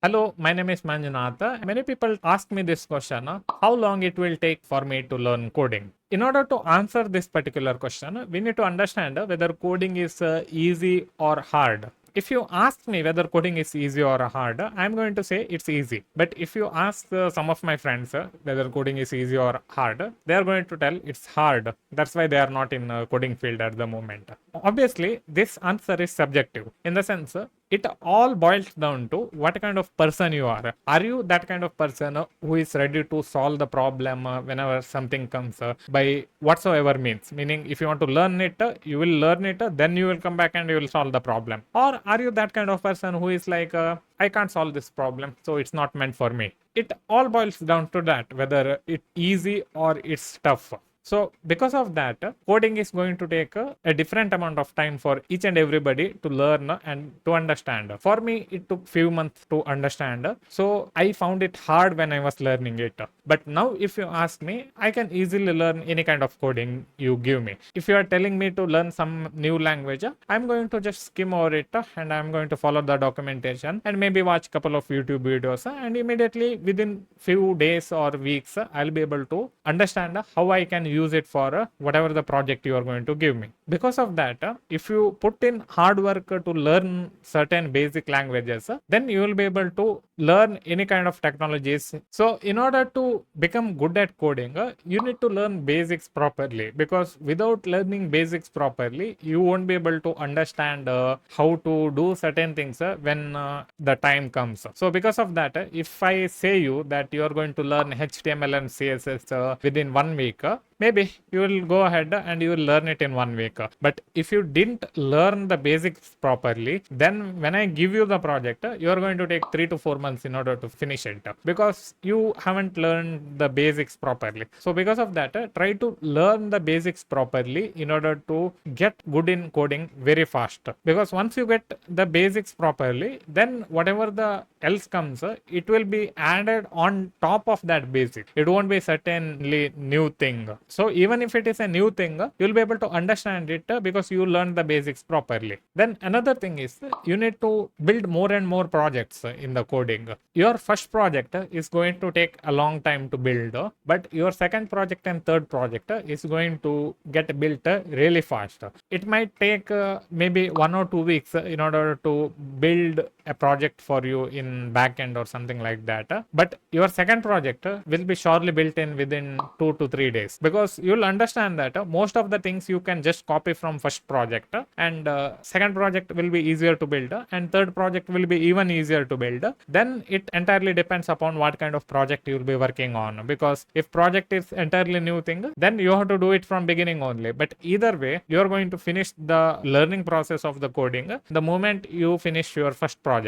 Hello, my name is Manjunath. Many people ask me this question, how long it will take for me to learn coding? In order to answer this particular question, we need to understand whether coding is easy or hard. If you ask me whether coding is easy or hard, I'm going to say it's easy. But if you ask some of my friends whether coding is easy or hard, they are going to tell it's hard. That's why they are not in coding field at the moment. Obviously, this answer is subjective in the sense it all boils down to what kind of person you are. Are you that kind of person who is ready to solve the problem whenever something comes by whatsoever means? Meaning, if you want to learn it, you will learn it, then you will come back and you will solve the problem. Or are you that kind of person who is like, I can't solve this problem, so it's not meant for me? It all boils down to that, whether it's easy or it's tough. So because of that, coding is going to take a different amount of time for each and everybody to learn and to understand. For me, it took few months to understand. So I found it hard when I was learning it. But now if you ask me, I can easily learn any kind of coding you give me. If you are telling me to learn some new language, I'm going to just skim over it and I'm going to follow the documentation and maybe watch a couple of YouTube videos and immediately within few days or weeks, I'll be able to understand how I can use it for whatever the project you are going to give me. Because of that, if you put in hard work to learn certain basic languages, then you will be able to learn any kind of technologies. So in order to become good at coding, you need to learn basics properly, because without learning basics properly, you won't be able to understand how to do certain things when the time comes. So because of that, if I say you that you are going to learn HTML and CSS within 1 week, maybe you will go ahead and you will learn it in 1 week. But if you didn't learn the basics properly, then when I give you the project, you are going to take 3 to 4 months in order to finish it, because you haven't learned the basics properly. So because of that, try to learn the basics properly in order to get good in coding very fast. Because once you get the basics properly, then whatever the else comes, it will be added on top of that basic. It won't be certainly new thing. So even if it is a new thing, you'll be able to understand it because you learned the basics properly. Then another thing is you need to build more and more projects in the coding. Your first project is going to take a long time to build, but your second project and third project is going to get built really fast. It might take maybe 1 or 2 weeks in order to build a project for you in backend or something like that. But your second project will be surely built in within 2 to 3 days, because you'll understand that most of the things you can just copy from first project, and second project will be easier to build, and third project will be even easier to build. Then it entirely depends upon what kind of project you'll be working on, because if project is entirely new thing, then you have to do it from beginning only. But either way, you're going to finish the learning process of the coding the moment you finish your first project.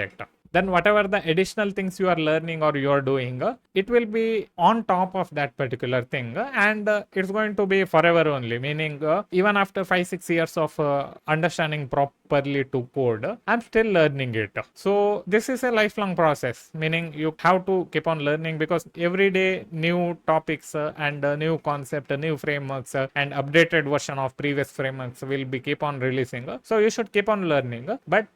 Then whatever the additional things you are learning or you are doing, it will be on top of that particular thing, and it's going to be forever only. Meaning, even after 5-6 years of understanding properly to code, I'm still learning it. So this is a lifelong process, meaning you have to keep on learning, because every day new topics and new concept, new frameworks and updated version of previous frameworks will be keep on releasing. So you should keep on learning. But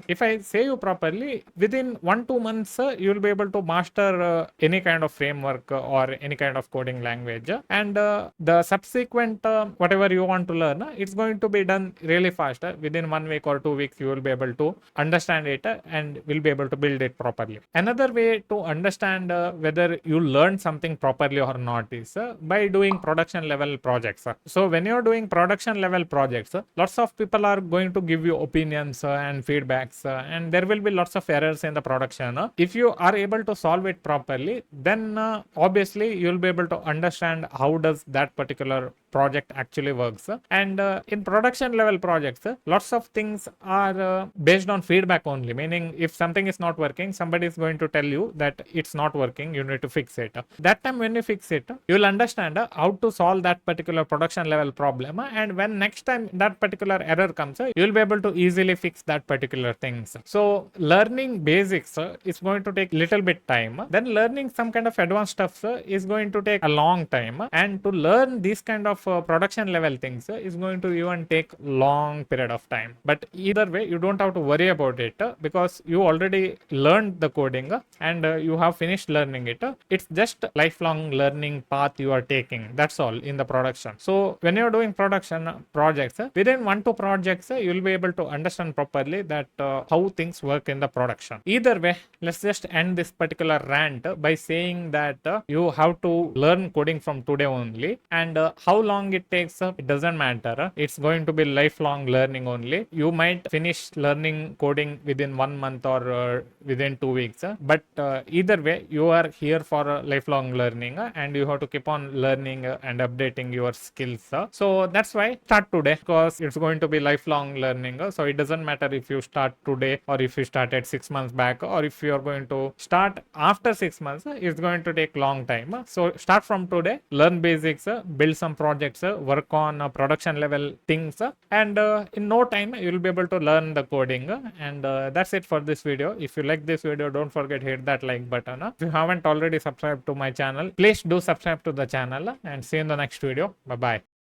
if I say you properly, within 1-2 months, you will be able to master any kind of framework or any kind of coding language. And the subsequent whatever you want to learn, it's going to be done really fast. Within 1 week or 2 weeks, you will be able to understand it and will be able to build it properly. Another way to understand whether you learned something properly or not is by doing production level projects. So when you're doing production level projects, lots of people are going to give you opinions and feedbacks, and there will be lots of errors in the production. If you are able to solve it properly, then obviously you'll be able to understand how does that particular project actually works. And in production level projects, lots of things are based on feedback only, meaning if something is not working, somebody is going to tell you that it's not working, you need to fix it. That time when you fix it, you'll understand how to solve that particular production level problem, and when next time that particular error comes, you'll be able to easily fix that particular things. So learning basics is going to take little bit time, then learning some kind of advanced stuff is going to take a long time. And to learn these kind of of production level things is going to even take long period of time. But either way, you don't have to worry about it because you already learned the coding and you have finished learning it. It's just lifelong learning path you are taking. That's all in the production. So when you're doing production projects, within 1-2 projects, you'll be able to understand properly that how things work in the production. Either way, let's just end this particular rant by saying that you have to learn coding from today only, and how long it takes, it doesn't matter. It's going to be lifelong learning only. You might finish learning coding within 1 month or within 2 weeks, but either way, you are here for lifelong learning, and you have to keep on learning and updating your skills. So that's why start today, because it's going to be lifelong learning. So it doesn't matter if you start today or if you started 6 months back, or if you are going to start after 6 months, it's going to take long time. So start from today, learn basics, build some projects, work on production level things, and in no time you will be able to learn the coding. And that's it for this video. If you like this video, don't forget hit that like button. If you haven't already subscribed to my channel, please do subscribe to the channel, and see you in the next video. Bye bye.